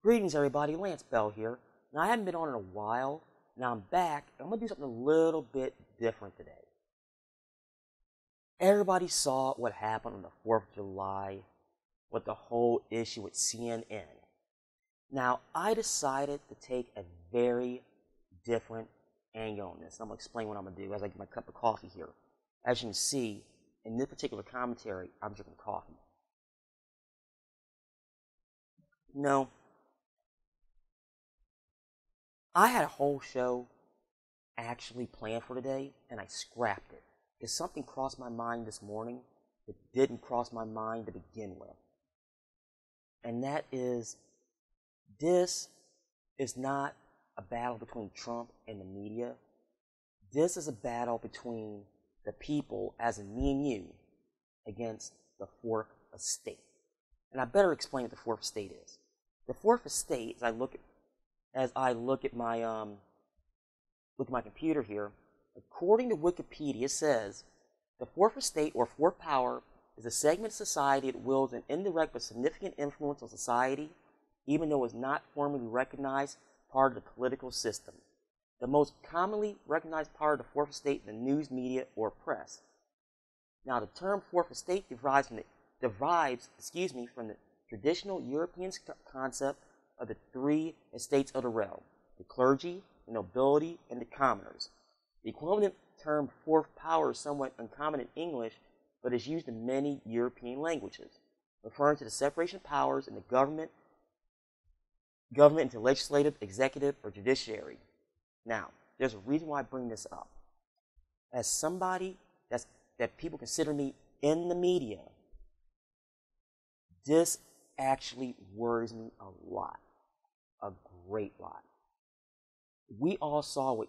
Greetings, everybody. Lance Bell here. Now, I haven't been on in a while. Now I'm back. I'm going to do something a little bit different today. Everybody saw what happened on the 4th of July with the whole issue with CNN. Now, I decided to take a very different angle on this. I'm going to explain what I'm going to do as I get my cup of coffee here. As you can see, in this particular commentary, I'm drinking coffee. No. I had a whole show actually planned for today, and I scrapped it. Because something crossed my mind this morning that didn't cross my mind to begin with. And that is, this is not a battle between Trump and the media. This is a battle between the people, as in me and you, against the Fourth Estate. And I better explain what the Fourth Estate is. The Fourth Estate, as I look at my computer here, according to Wikipedia, it says the Fourth Estate or Fourth Power is a segment of society that wields an indirect but significant influence on society, even though it is not formally recognized part of the political system. The most commonly recognized part of the Fourth Estate is the news media or press. Now, the term Fourth Estate derives from the traditional European concept of the three estates of the realm: the clergy, the nobility, and the commoners. The equivalent term Fourth Power is somewhat uncommon in English, but is used in many European languages, referring to the separation of powers in the government into legislative, executive, or judiciary. Now, there's a reason why I bring this up. As somebody that people consider me in the media, this actually worries me a lot, a great lot. We all saw what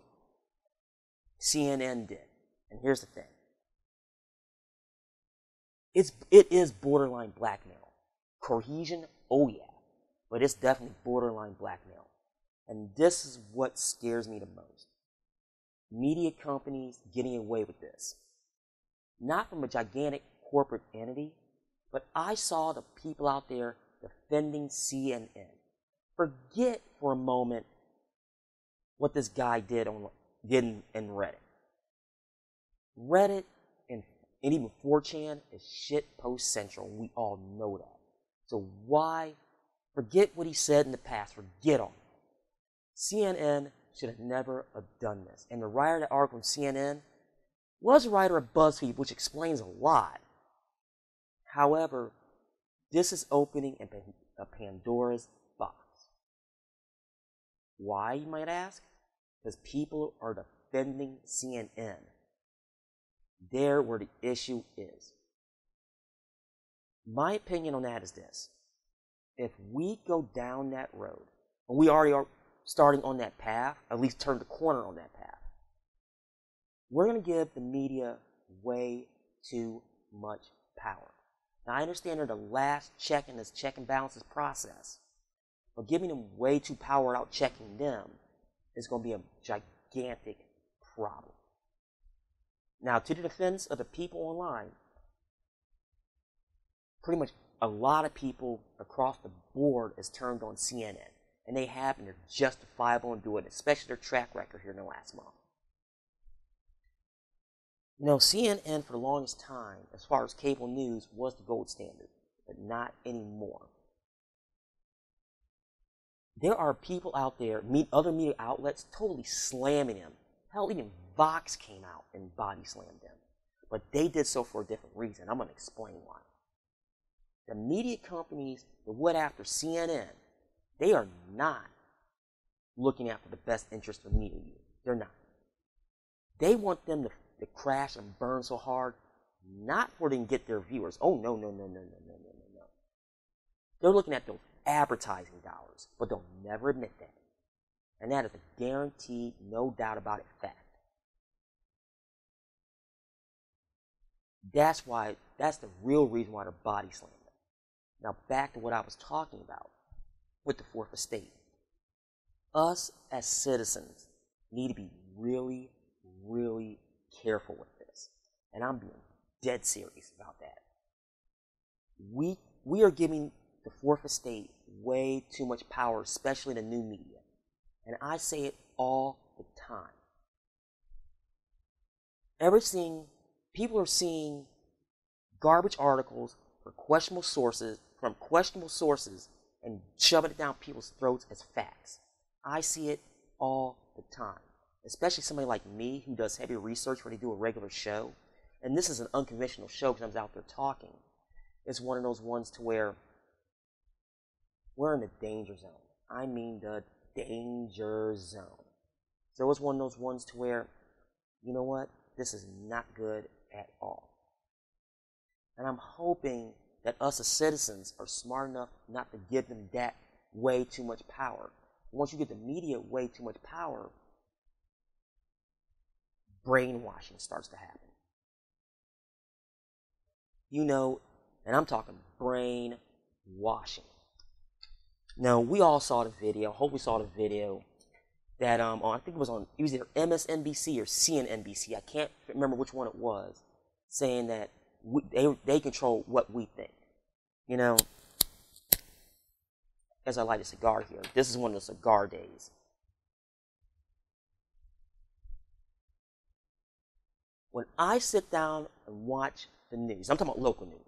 CNN did, and here's the thing. It is borderline blackmail. Cohesion, oh yeah, but it's definitely borderline blackmail. And this is what scares me the most. Media companies getting away with this. Not from a gigantic corporate entity, but I saw the people out there defending CNN. Forget for a moment what this guy did in Reddit. Reddit and even 4chan is shitpost central. We all know that. So why forget what he said in the past? Forget him. CNN should have never have done this. And the writer of the article from CNN was a writer of BuzzFeed, which explains a lot. However, this is opening a Pandora's box. Why, you might ask? Because people are defending CNN. There where the issue is. My opinion on that is this. If we go down that road, and we already are starting on that path, at least turn the corner on that path, we're going to give the media way too much power. Now, I understand they're the last check in this check and balances process, but giving them way too power without checking them is going to be a gigantic problem. Now, to the defense of the people online, pretty much a lot of people across the board is turned on CNN, and they have, and they're justifiable in doing it, especially their track record here in the last month. You know, CNN for the longest time, as far as cable news, was the gold standard, but not anymore. There are people out there, other media outlets, totally slamming them. Hell, even Vox came out and body slammed them. But they did so for a different reason. I'm going to explain why. The media companies that went after CNN, they are not looking after the best interest of media. They're not. They want them to crash and burn so hard, not for them to get their viewers. Oh, no. They're looking at those advertising dollars, but they'll never admit that. And that is a guaranteed, no doubt about it, fact. That's the real reason why they're body slamming. Now back to what I was talking about with the Fourth Estate. Us as citizens need to be really, really careful with this. And I'm being dead serious about that. We are giving the Fourth Estate way too much power, especially the new media. And I say it all the time. People are seeing garbage articles from questionable sources and shoving it down people's throats as facts. I see it all the time, especially somebody like me who does heavy research when they do a regular show. And this is an unconventional show because I'm out there talking. It's one of those ones to where we're in the danger zone. I mean the danger zone. So it's one of those ones to where, you know what, this is not good at all. And I'm hoping that us as citizens are smart enough not to give them that way too much power. Once you give the media way too much power, brainwashing starts to happen. You know, and I'm talking brainwashing. Now, we all saw the video, hope we saw the video, that I think it was either MSNBC or CNNBC, I can't remember which one it was, saying that they control what we think. You know, as I light a cigar here, this is one of the cigar days. When I sit down and watch the news, I'm talking about local news,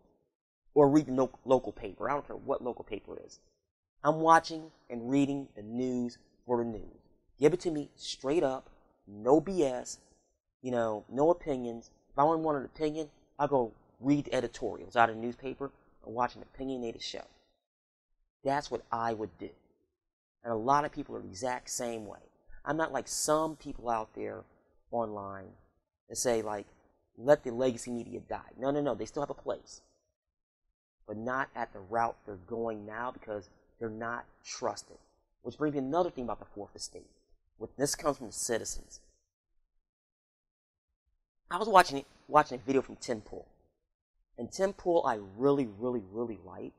or read the local paper, I don't care what local paper it is, I'm watching and reading the news for the news. Give it to me straight up, no BS, you know, no opinions. If I want an opinion, I'll go read the editorials out of the newspaper and watch an opinionated show. That's what I would do. And a lot of people are the exact same way. I'm not like some people out there online that say, like, let the legacy media die. No, they still have a place. But not at the route they're going now because they're not trusted. Which brings me another thing about the fourth estate. This comes from the citizens. I was watching a video from Tim Pool. And Tim Pool I really, really, really like.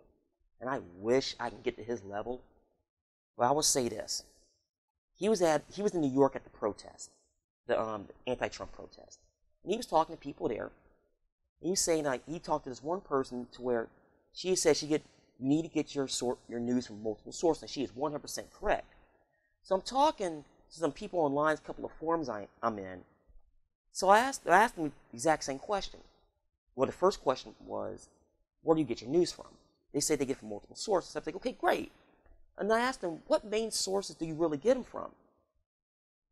And I wish I can get to his level. But I will say this. He was in New York at the protest. The anti-Trump protest. And he was talking to people there. And he was saying, like, he talked to this one person to where she said you need to get your news from multiple sources. And she is 100% correct. So I'm talking to some people online, a couple of forums I'm in. So I asked them the exact same question. Well, the first question was, where do you get your news from? They said they get it from multiple sources. I was like, okay, great. And I asked them, what main sources do you really get them from?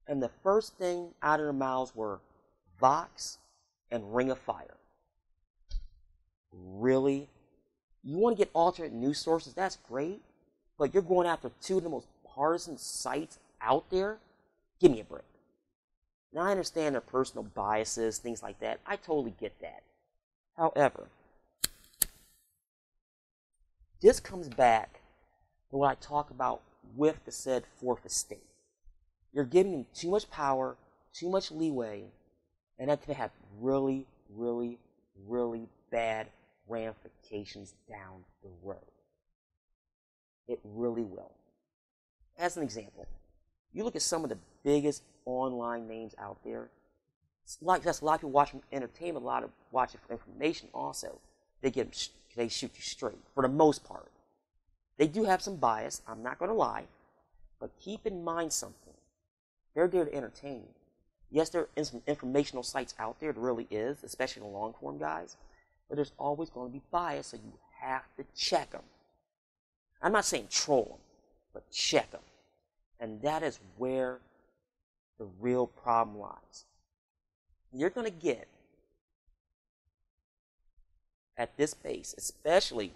And the first thing out of their mouths were Vox and Ring of Fire. Really? You want to get alternate news sources? That's great. But you're going after two of the most partisan sites out there? Give me a break. Now, I understand their personal biases, things like that. I totally get that. However, this comes back to what I talk about with the said fourth estate. You're giving them too much power, too much leeway, and that can have really, really, really bad ramifications down the road. It really will. As an example, you look at some of the biggest online names out there. That's a lot of people watch entertainment, a lot of watch it for information also. They shoot you straight, for the most part. They do have some bias, I'm not going to lie, but keep in mind something. They're there to entertain you. Yes, there are some informational sites out there, there really is, especially the long-form guys, but there's always going to be bias, so you have to check them. I'm not saying troll them, but check them. And that is where the real problem lies. You're going to get, at this base, especially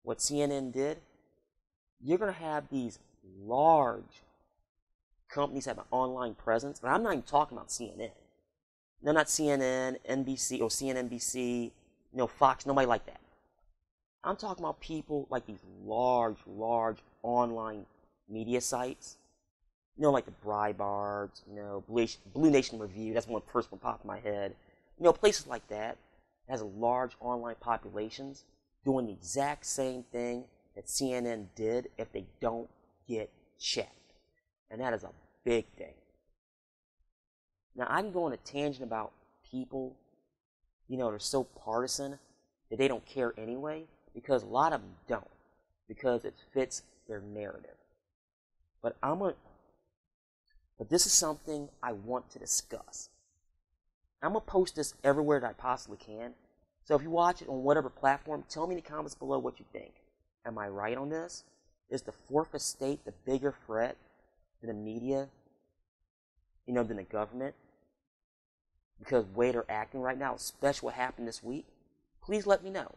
what CNN did, you're going to have these large companies have an online presence. And I'm not even talking about CNN. No, not CNN, NBC, or CNNBC, Fox, nobody like that. I'm talking about people like these large online media sites. Like the Breitbart, Blue Nation Review, that's one first one popped in my head. Places like that has large online populations doing the exact same thing that CNN did if they don't get checked. And that is a big thing. Now, I can go on a tangent about people, they're so partisan that they don't care anyway, because a lot of them don't. Because it fits their narrative. But this is something I want to discuss. I'm going to post this everywhere that I possibly can. So if you watch it on whatever platform, tell me in the comments below what you think. Am I right on this? Is the fourth estate the bigger threat than the media, than the government? Because the way they're acting right now, especially what happened this week, please let me know.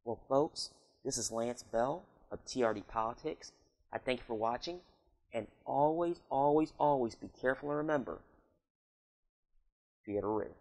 Well, folks, this is Lance Bell of TRD Politics. I thank you for watching, and always, always, always be careful and remember, Theodore Rue.